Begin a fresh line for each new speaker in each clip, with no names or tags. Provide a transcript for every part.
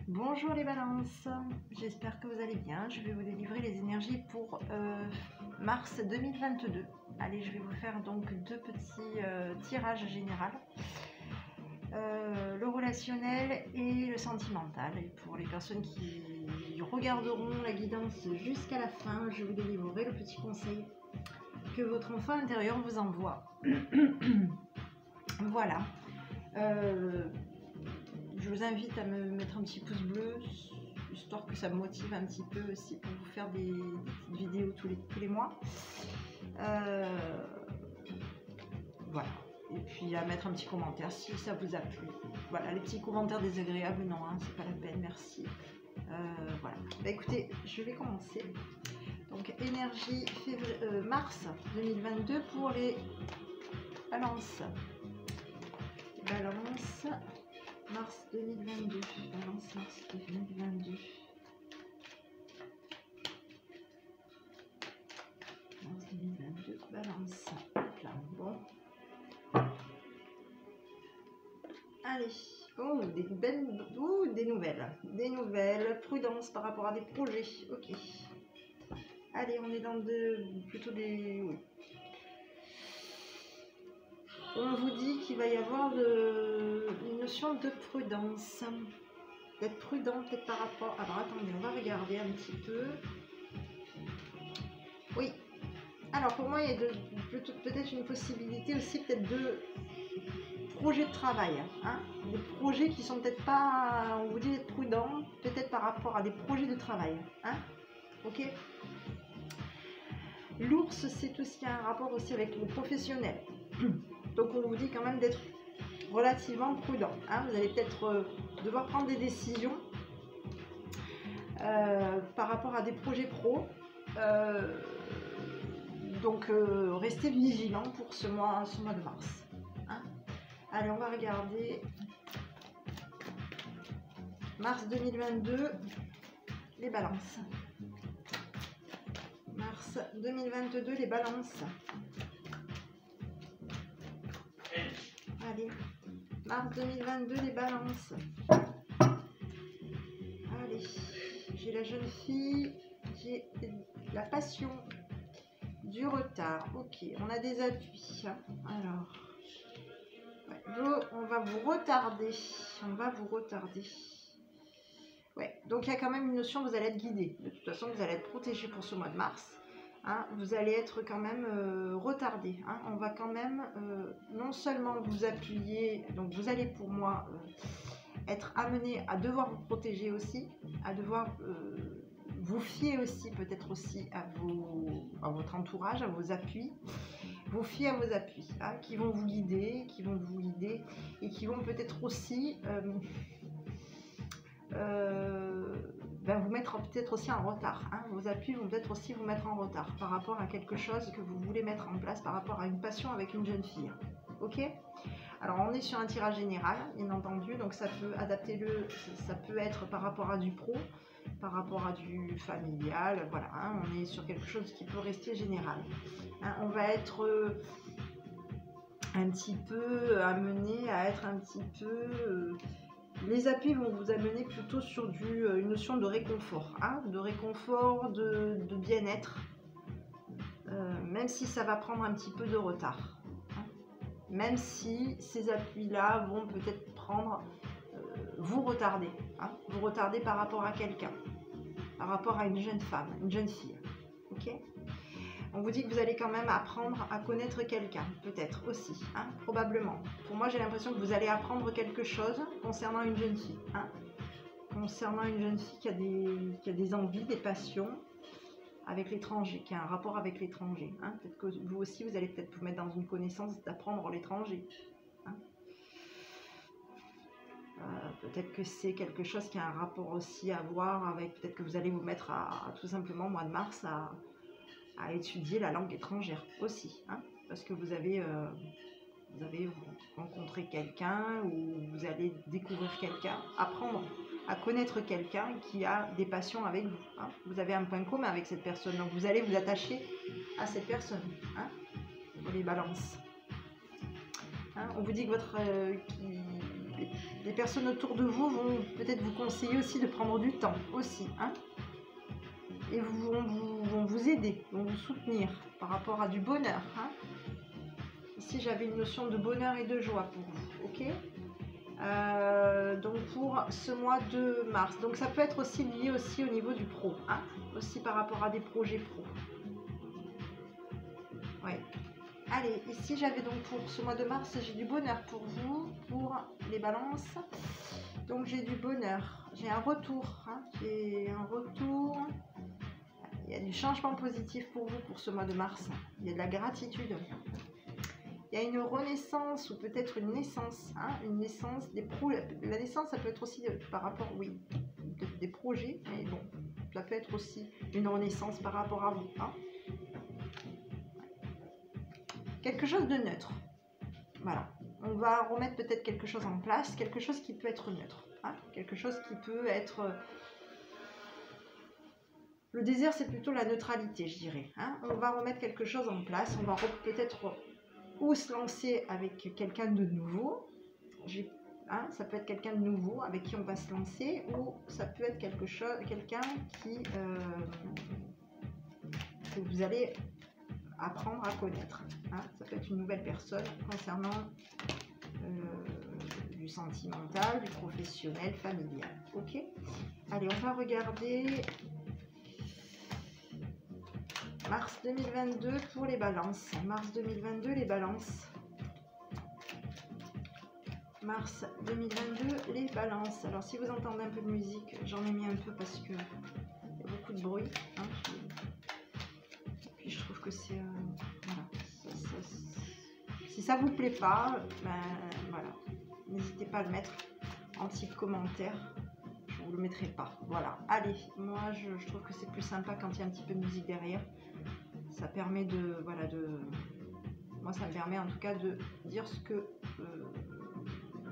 Bonjour les balances, j'espère que vous allez bien. Je vais vous délivrer les énergies pour mars 2022. Allez, je vais vous faire donc deux petits tirages généraux. Le relationnel et le sentimental. Et pour les personnes qui regarderont la guidance jusqu'à la fin, je vous délivrerai le petit conseil que votre enfant intérieur vous envoie. Voilà. Je vous invite à me mettre un petit pouce bleu, histoire que ça me motive un petit peu aussi pour vous faire des petites vidéos tous les mois. Voilà. Et puis à mettre un petit commentaire si ça vous a plu. Voilà, les petits commentaires désagréables, non, hein, c'est pas la peine, merci. Voilà. Bah, écoutez, je vais commencer. Donc énergie mars 2022 pour les balances. Balance. Mars 2022, balance mars 2022. Mars 2022, balance. Hop là, bon. Allez, oh, des nouvelles. Des nouvelles, prudence par rapport à des projets. Ok. Allez, on est dans plutôt des... Oui. On vous dit qu'il va y avoir une notion de prudence. D'être prudent peut-être par rapport... Alors attendez, on va regarder un petit peu. Oui. Alors pour moi, il y a peut-être une possibilité aussi peut-être de projets de travail. Hein, des projets qui sont peut-être pas... On vous dit d'être prudent, peut-être par rapport à des projets de travail. Hein, ok. L'ours, c'est aussi un rapport aussi avec le professionnel. Donc on vous dit quand même d'être relativement prudent. Hein. Vous allez peut-être devoir prendre des décisions par rapport à des projets pro. Donc restez vigilant pour ce mois de mars. Hein. Allez, on va regarder mars 2022, les balances. Mars 2022, les balances. Allez, mars 2022, les balances. Allez, j'ai la jeune fille, j'ai la passion, du retard. Ok, on a des appuis. Alors, ouais, on va vous retarder. On va vous retarder. Ouais, donc il y a quand même une notion, vous allez être guidé. De toute façon, vous allez être protégé pour ce mois de mars. Hein, vous allez être quand même retardé. Hein. On va quand même non seulement vous appuyer, donc vous allez pour moi être amené à devoir vous protéger aussi, à devoir vous fier aussi peut-être aussi à votre entourage, à vos appuis. Vous fiez à vos appuis, hein, qui vont vous guider et qui vont peut-être aussi vous mettre peut-être aussi en retard. Hein. Vos appuis vont peut-être aussi vous mettre en retard par rapport à quelque chose que vous voulez mettre en place, par rapport à une passion avec une jeune fille. Ok ? Alors on est sur un tirage général, bien entendu, donc ça peut ça peut être par rapport à du pro, par rapport à du familial, voilà, hein, on est sur quelque chose qui peut rester général. Hein, on va être un petit peu amené à être un petit peu... les appuis vont vous amener plutôt sur une notion de réconfort, hein, de bien-être, même si ça va prendre un petit peu de retard. Hein, même si ces appuis-là vont peut-être vous retarder. Hein, vous retarder par rapport à quelqu'un, par rapport à une jeune femme, une jeune fille. Ok ? On vous dit que vous allez quand même apprendre à connaître quelqu'un, peut-être aussi, hein, probablement. Pour moi, j'ai l'impression que vous allez apprendre quelque chose concernant une jeune fille. Hein, concernant une jeune fille qui a des envies, des passions avec l'étranger, qui a un rapport avec l'étranger. Hein. Peut-être que vous aussi, vous allez peut-être vous mettre dans une connaissance d'apprendre l'étranger. Hein. Peut-être que c'est quelque chose qui a un rapport aussi à voir avec... Peut-être que vous allez vous mettre à tout simplement, au mois de mars, à étudier la langue étrangère aussi, hein, parce que vous avez rencontré quelqu'un ou vous allez découvrir quelqu'un, apprendre à connaître quelqu'un qui a des passions avec vous. Hein. Vous avez un point commun avec cette personne, donc vous allez vous attacher à cette personne. Hein, pour les balances. Hein, on vous dit que les personnes autour de vous vont peut-être vous conseiller aussi de prendre du temps aussi, hein, et vont vous aider, vont vous soutenir par rapport à du bonheur, hein. Ici j'avais une notion de bonheur et de joie pour vous, ok. Donc pour ce mois de mars, donc ça peut être aussi lié aussi au niveau du pro, hein, aussi par rapport à des projets pro. Ouais. Allez, ici j'avais donc pour ce mois de mars, j'ai du bonheur pour vous, pour les balances. Donc j'ai du bonheur, j'ai un retour, hein, j'ai un retour. Il y a du changement positif pour vous pour ce mois de mars. Il y a de la gratitude. Il y a une renaissance ou peut-être une naissance, hein, une naissance, la naissance ça peut être aussi par rapport, oui, peut-être des projets, mais bon, ça peut être aussi une renaissance par rapport à vous, hein. Quelque chose de neutre, voilà, on va remettre peut-être quelque chose en place, quelque chose qui peut être neutre, hein, quelque chose qui peut être, le désir c'est plutôt la neutralité je dirais, hein. On va remettre quelque chose en place, on va peut-être ou se lancer avec quelqu'un de nouveau, hein, ça peut être quelqu'un de nouveau avec qui on va se lancer, ou ça peut être quelqu'un qui que vous allez apprendre à connaître, hein. Ça peut être une nouvelle personne concernant du sentimental, du professionnel, familial, ok. Allez, on va regarder mars 2022 pour les balances. Mars 2022, les balances. Mars 2022, les balances. Alors, si vous entendez un peu de musique, j'en ai mis un peu parce que il y a beaucoup de bruit, hein. Puis je trouve que c'est... voilà. Si ça vous plaît pas, ben voilà. N'hésitez pas à le mettre en petit commentaire. Je vous le mettrai pas. Voilà. Allez, moi je trouve que c'est plus sympa quand il y a un petit peu de musique derrière. Ça permet de, voilà, moi ça me permet en tout cas de dire ce que,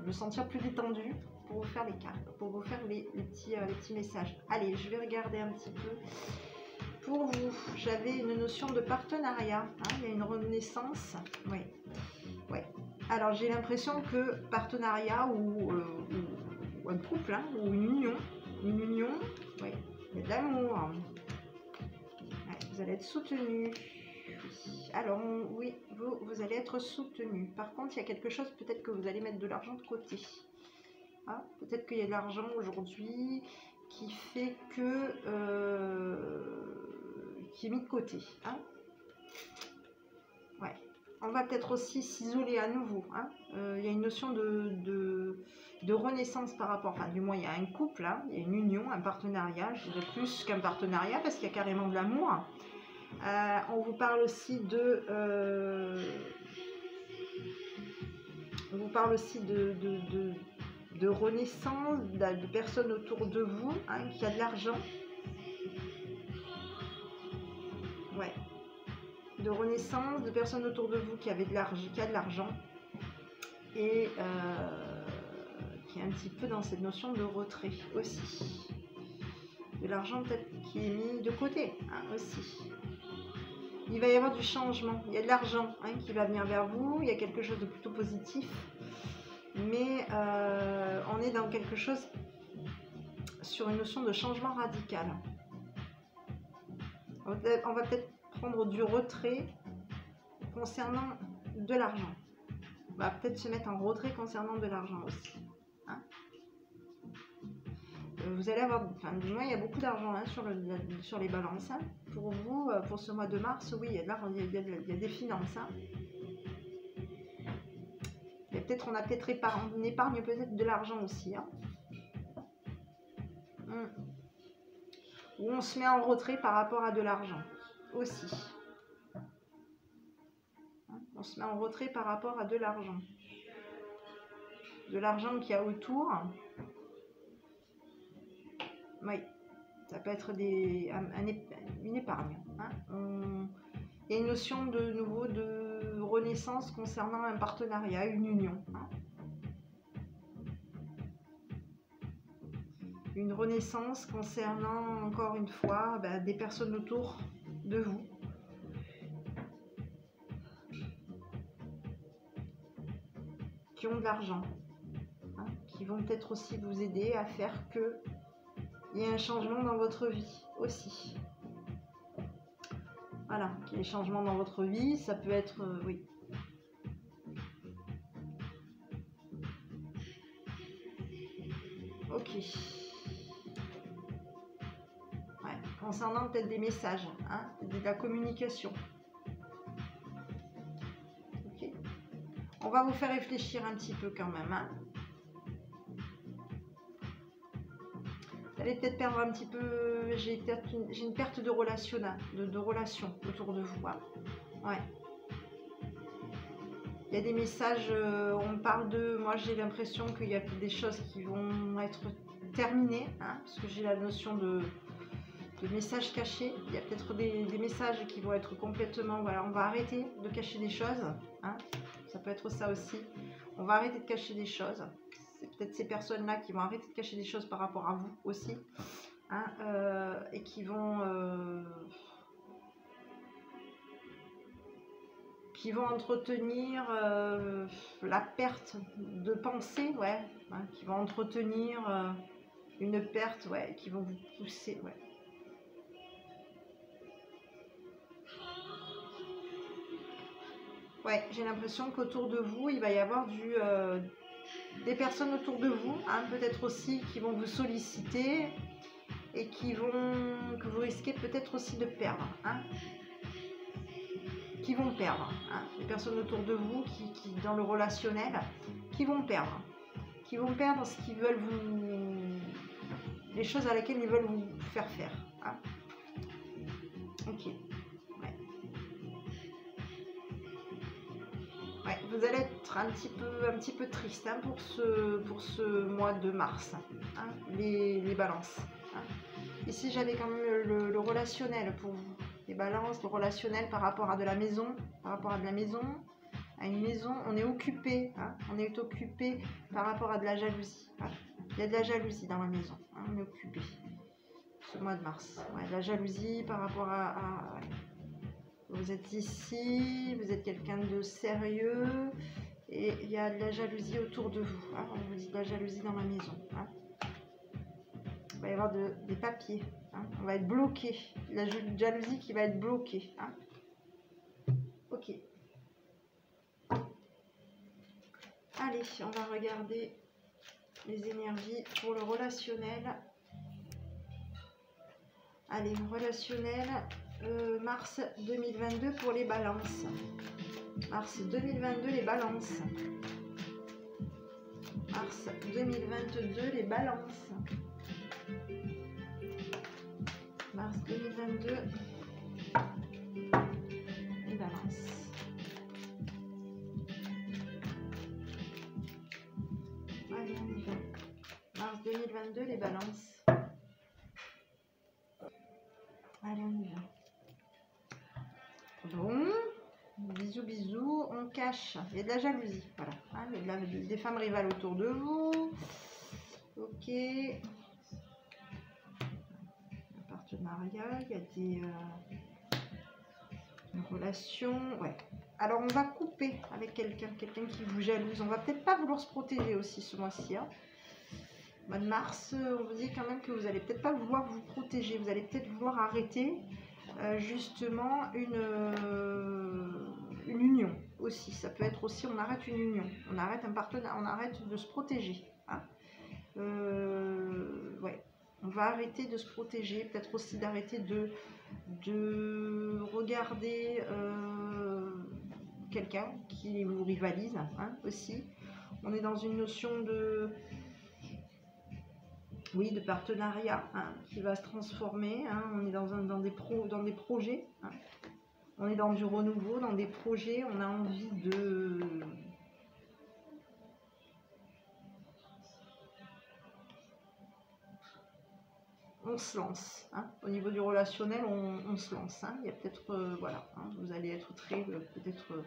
me sentir plus détendu pour vous faire les cartes, pour vous faire les petits messages. Allez, je vais regarder un petit peu. Pour vous, j'avais une notion de partenariat, hein, il y a une renaissance, oui, ouais. Alors j'ai l'impression que partenariat ou un couple, hein, ou une union, oui, il y a de l'amour. Vous allez être soutenu. Alors oui, vous allez être soutenu. Par contre, il y a quelque chose, peut-être que vous allez mettre de l'argent de côté, hein. Peut-être qu'il y a de l'argent aujourd'hui qui fait que qui est mis de côté, hein. Ouais. On va peut-être aussi s'isoler à nouveau, hein. Il y a une notion de renaissance par rapport, enfin du moins il y a un couple, hein, il y a une union, un partenariat, je dirais plus qu'un partenariat parce qu'il y a carrément de l'amour. On vous parle aussi de renaissance, de personnes autour de vous, hein, qui a de l'argent. Ouais. De renaissance, de personnes autour de vous qui a de l'argent. Et qui est un petit peu dans cette notion de retrait aussi. De l'argent peut-être qui est mis de côté, hein, aussi. Il va y avoir du changement, il y a de l'argent, hein, qui va venir vers vous, il y a quelque chose de plutôt positif, mais on est dans quelque chose sur une notion de changement radical. On va peut-être prendre du retrait concernant de l'argent. On va peut-être se mettre en retrait concernant de l'argent aussi, hein. Vous allez avoir, enfin du moins il y a beaucoup d'argent, hein, sur les balances, hein. Pour vous, pour ce mois de mars, oui, il y a de l'argent, il y a des finances, hein. Et peut-être on a peut-être on épargne peut-être de l'argent aussi, hein. Ou on se met en retrait par rapport à de l'argent aussi. On se met en retrait par rapport à de l'argent. De l'argent qu'il y a autour. Oui, ça peut être une épargne, hein. Il y a une notion de nouveau de renaissance concernant un partenariat, une union, hein. Une renaissance concernant, encore une fois, des personnes autour de vous. Qui ont de l'argent, hein, qui vont peut-être aussi vous aider à faire que il y ait un changement dans votre vie aussi. Voilà, qu'il y ait des changements dans votre vie, ça peut être, oui. Ok. Ouais, concernant peut-être des messages, hein, de la communication. Ok. On va vous faire réfléchir un petit peu quand même, hein. Vous allez peut-être perdre un petit peu, j'ai une perte de relation, de relation autour de vous. Hein. Ouais. Il y a des messages, on parle de, moi j'ai l'impression qu'il y a des choses qui vont être terminées, hein, parce que j'ai la notion de messages cachés. Il y a peut-être des messages qui vont être complètement, voilà, on va arrêter de cacher des choses, hein, ça peut être ça aussi. On va arrêter de cacher des choses. C'est peut-être ces personnes-là qui vont arrêter de cacher des choses par rapport à vous aussi, hein, et qui vont entretenir la perte de pensée, ouais, hein, qui vont entretenir une perte, ouais, qui vont vous pousser, ouais. Ouais, j'ai l'impression qu'autour de vous, il va y avoir des personnes autour de vous, hein, peut-être aussi, qui vont vous solliciter et que vous risquez peut-être aussi de perdre, hein. Qui vont perdre, hein, des personnes autour de vous qui dans le relationnel, qui vont perdre ce qu'ils veulent les choses à laquelle ils veulent vous faire faire, hein. Ok, ouais. Ouais, vous allez être un petit peu triste, hein, pour ce mois de mars, hein, les balances, hein. Ici j'avais quand même le relationnel pour vous. Les balances, le relationnel par rapport à de la maison, à une maison, on est occupé, hein, on est occupé par rapport à de la jalousie. Voilà. Il y a de la jalousie dans la maison, hein, on est occupé ce mois de mars. Ouais, de la jalousie par rapport à ouais. Vous êtes ici, vous êtes quelqu'un de sérieux et il y a de la jalousie autour de vous. Hein, on vous dit de la jalousie dans la maison. Hein. Il va y avoir des papiers. Hein. On va être bloqué. La jalousie qui va être bloquée. Hein. Ok. Allez, on va regarder les énergies pour le relationnel. Allez, relationnel, mars 2022 pour les balances. Mars 2022, les balances. Mars 2022, les balances. Mars 2022, les balances. Allez, on y va. Mars 2022, les balances. Allez, on y va. Bon, bisous, bisous. On cache. Il y a de la jalousie. Voilà. Hein, il y a des femmes rivales autour de vous. Ok. Un partenariat. Il y a des relations. Ouais. Alors, on va couper avec quelqu'un qui vous jalouse. On va peut-être pas vouloir se protéger aussi ce mois-ci. Hein. Mois de mars, on vous dit quand même que vous allez peut-être pas vouloir vous protéger. Vous allez peut-être vouloir arrêter justement une union aussi. Ça peut être aussi, on arrête une union. On arrête un partenaire, on arrête de se protéger. Hein. Ouais. On va arrêter de se protéger. Peut-être aussi d'arrêter de regarder quelqu'un qui vous rivalise, hein, aussi. On est dans une notion de partenariat, hein, qui va se transformer. Hein. On est dans des projets. Hein. On est dans du renouveau, dans des projets. On a envie de... On se lance. Hein. Au niveau du relationnel, on se lance. Hein. Il y a peut-être... voilà. Hein, vous allez être très... peut-être...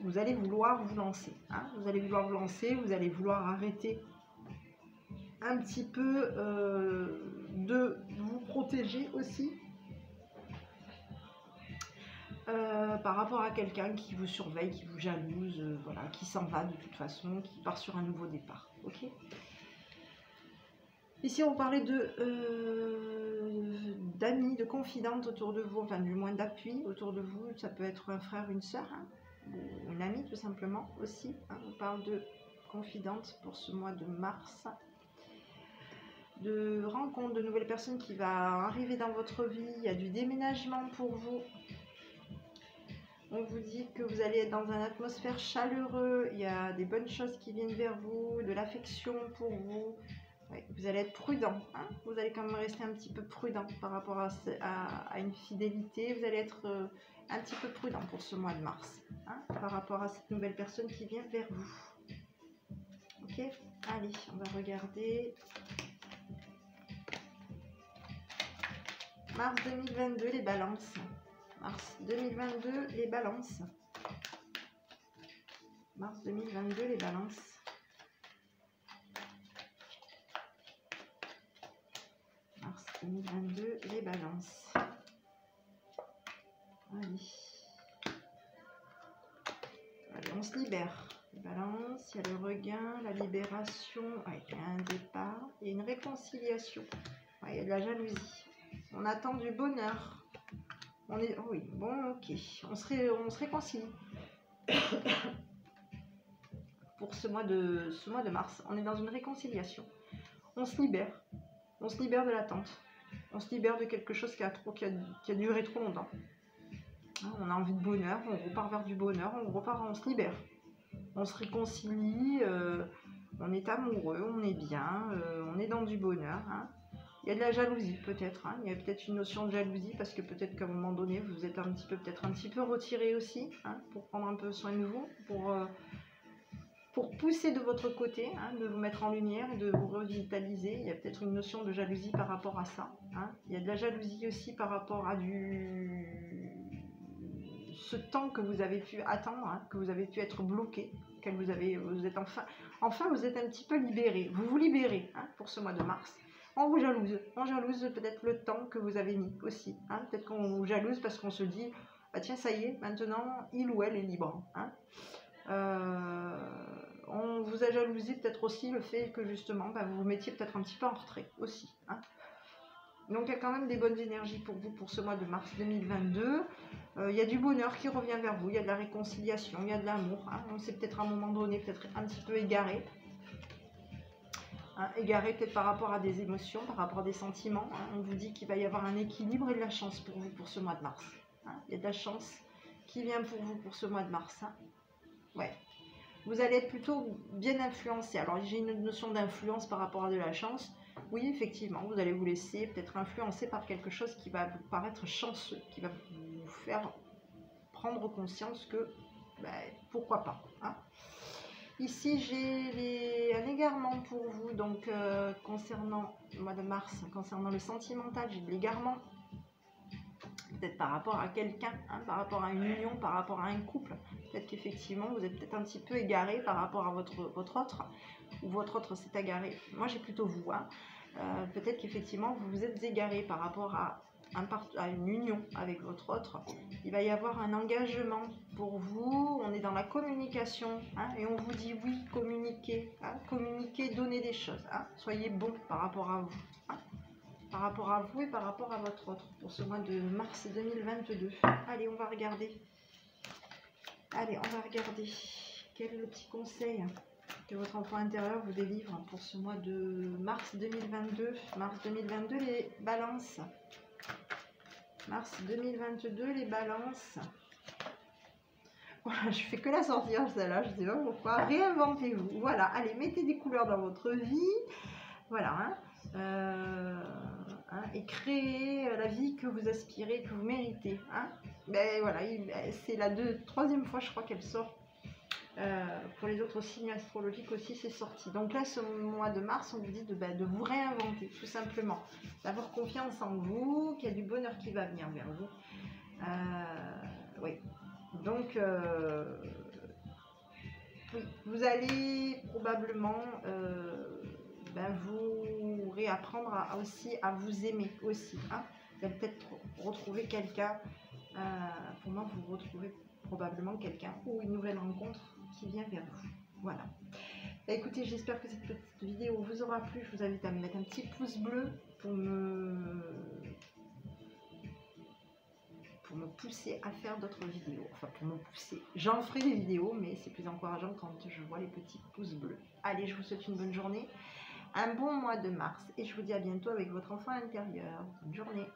vous allez vouloir vous lancer. Hein. Vous allez vouloir vous lancer. Vous allez vouloir arrêter un petit peu de vous protéger aussi. par rapport à quelqu'un qui vous surveille, qui vous jalouse, voilà, qui s'en va de toute façon, qui part sur un nouveau départ. Ok. Ici, on parlait d'amis, de confidentes autour de vous, enfin du moins d'appui autour de vous. Ça peut être un frère, une sœur, hein, ou une amie tout simplement aussi. Hein. On parle de confidentes pour ce mois de mars. De rencontres, de nouvelles personnes qui vont arriver dans votre vie. Il y a du déménagement pour vous. On vous dit que vous allez être dans une atmosphère chaleureuse. Il y a des bonnes choses qui viennent vers vous, de l'affection pour vous. Ouais, vous allez être prudent, hein. Vous allez quand même rester un petit peu prudent par rapport à une fidélité. Vous allez être un petit peu prudent pour ce mois de mars, hein, par rapport à cette nouvelle personne qui vient vers vous. Ok, allez, on va regarder. Mars 2022, les balances. Mars 2022, les balances. Mars 2022, les balances. Mars 2022, les balances. Allez, on se libère. Les balances, il y a le regain, la libération, ouais, il y a un départ, il y a une réconciliation, ouais, il y a de la jalousie. On attend du bonheur. On est, oh oui, bon, ok, on se réconcilie. Pour ce mois de mars, on est dans une réconciliation. On se libère de l'attente. On se libère de quelque chose qui a duré trop longtemps. On a envie de bonheur, on repart vers du bonheur, on se libère. On se réconcilie, on est amoureux, on est bien, on est dans du bonheur. Hein. Il y a de la jalousie peut-être, hein. Il y a peut-être une notion de jalousie parce que peut-être qu'à un moment donné, vous êtes peut-être un petit peu retiré aussi, hein, pour prendre un peu soin de vous, pour pousser de votre côté, hein, de vous mettre en lumière et de vous revitaliser. Il y a peut-être une notion de jalousie par rapport à ça. Hein. Il y a de la jalousie aussi par rapport à ce temps que vous avez pu attendre, hein, que vous avez pu être bloqué, que vous êtes enfin vous êtes un petit peu libéré. Vous vous libérez, hein, pour ce mois de mars. On vous jalouse. On jalouse peut-être le temps que vous avez mis aussi. Hein. Peut-être qu'on vous jalouse parce qu'on se dit, bah tiens, ça y est, maintenant, il ou elle est libre. Hein. On vous a jalousé peut-être aussi le fait que justement, bah, vous vous mettiez peut-être un petit peu en retrait aussi. Hein. Donc il y a quand même des bonnes énergies pour vous pour ce mois de mars 2022. Il y a du bonheur qui revient vers vous, il y a de la réconciliation, il y a de l'amour. Hein. On s'est peut-être à un moment donné peut-être un petit peu égaré. Hein, égaré peut-être par rapport à des émotions, par rapport à des sentiments. Hein. On vous dit qu'il va y avoir un équilibre et de la chance pour vous pour ce mois de mars. Hein. Il y a de la chance qui vient pour vous pour ce mois de mars. Hein. Ouais. Vous allez être plutôt bien influencé. Alors j'ai une notion d'influence par rapport à de la chance. Oui, effectivement, vous allez vous laisser peut-être influencer par quelque chose qui va vous paraître chanceux, qui va vous faire prendre conscience que, ben, pourquoi pas. Hein. Ici, j'ai un égarement pour vous, donc concernant le mois de mars, concernant le sentimental, j'ai de l'égarement. Peut-être par rapport à quelqu'un, hein, par rapport à une union, par rapport à un couple. Peut-être qu'effectivement, vous êtes peut-être un petit peu égaré par rapport à votre autre, ou votre autre s'est égaré. Moi, j'ai plutôt vous. Hein. Peut-être qu'effectivement, vous vous êtes égaré par rapport à une union avec votre autre. Il va y avoir un engagement pour vous. On est dans la communication, hein, et on vous dit oui, communiquez. Hein, communiquez, donnez des choses. Hein, soyez bon par rapport à vous. Hein. Par rapport à vous et par rapport à votre autre pour ce mois de mars 2022. Allez, on va regarder. Allez, on va regarder. Quel est le petit conseil que votre enfant intérieur vous délivre pour ce mois de mars 2022. Mars 2022, les balances. Mars 2022, les balances. Voilà, je fais que la sortir celle-là, je ne sais pas pourquoi. Réinventez-vous. Voilà, allez, mettez des couleurs dans votre vie. Voilà, hein, et créez la vie que vous aspirez, que vous méritez. Hein. Ben voilà, c'est la troisième fois, je crois, qu'elle sort. Pour les autres signes astrologiques aussi, c'est sorti. Donc là, ce mois de mars, on vous dit de vous réinventer, tout simplement. D'avoir confiance en vous, qu'il y a du bonheur qui va venir vers vous. Oui. Donc, oui, vous allez probablement vous réapprendre aussi à vous aimer aussi. Hein. Vous allez peut-être retrouver quelqu'un pour moi, vous retrouvez probablement quelqu'un ou une nouvelle rencontre qui vient vers vous. Voilà. Écoutez, j'espère que cette petite vidéo vous aura plu. Je vous invite à me mettre un petit pouce bleu pour me pousser à faire d'autres vidéos. Enfin, pour me pousser. J'en ferai des vidéos, mais c'est plus encourageant quand je vois les petits pouces bleus. Allez, je vous souhaite une bonne journée, un bon mois de mars et je vous dis à bientôt avec votre enfant intérieur. Bonne journée.